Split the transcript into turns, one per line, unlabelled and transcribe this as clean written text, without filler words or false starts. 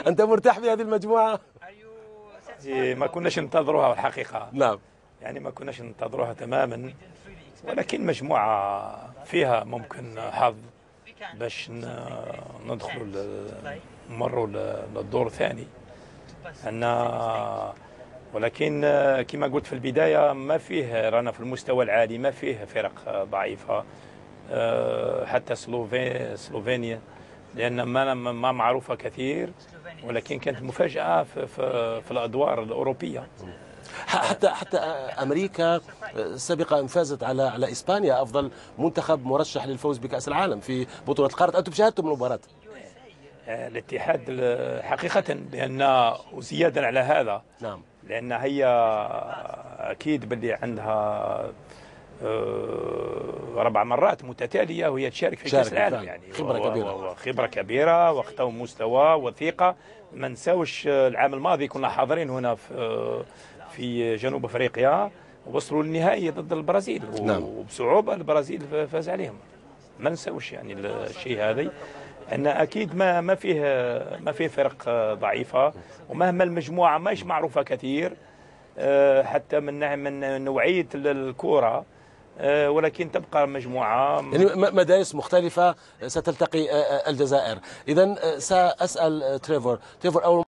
أنت مرتاح في هذه المجموعة؟
ما كناش ننتظروها الحقيقة.
نعم.
يعني ما كناش ننتظروها تماما، ولكن مجموعة فيها ممكن حظ باش ندخلوا نمروا للدور الثاني. ولكن كما قلت في البداية ما فيه، رانا في المستوى العالي، ما فيه فرق ضعيفة. حتى سلوفينيا لأن ما معروفة كثير، ولكن كانت مفاجأة في الأدوار الأوروبية.
حتى أمريكا سبق فازت على إسبانيا، أفضل منتخب مرشح للفوز بكأس العالم في بطولة القارة. أنتم شاهدتم المباراة؟
الاتحاد حقيقة، لأن وزيادا على هذا
نعم،
لأن هي أكيد باللي عندها 4 مرات متتالية وهي تشارك في كأس العالم، يعني
خبرة كبيرة،
خبرة كبيرة وقتها مستوى وثيقة. ما نساوش العام الماضي كنا حاضرين هنا في جنوب أفريقيا، وصلوا للنهائي ضد البرازيل.
نعم.
وبصعوبة البرازيل فاز عليهم. ما نساوش يعني الشيء هذا، أن أكيد ما فيه فرق ضعيفة، ومهما المجموعة ماهيش معروفة كثير حتى من نوعية الكرة، ولكن تبقى مجموعة
يعني مدارس مختلفة ستلتقي الجزائر. إذن سأسأل تريفور أول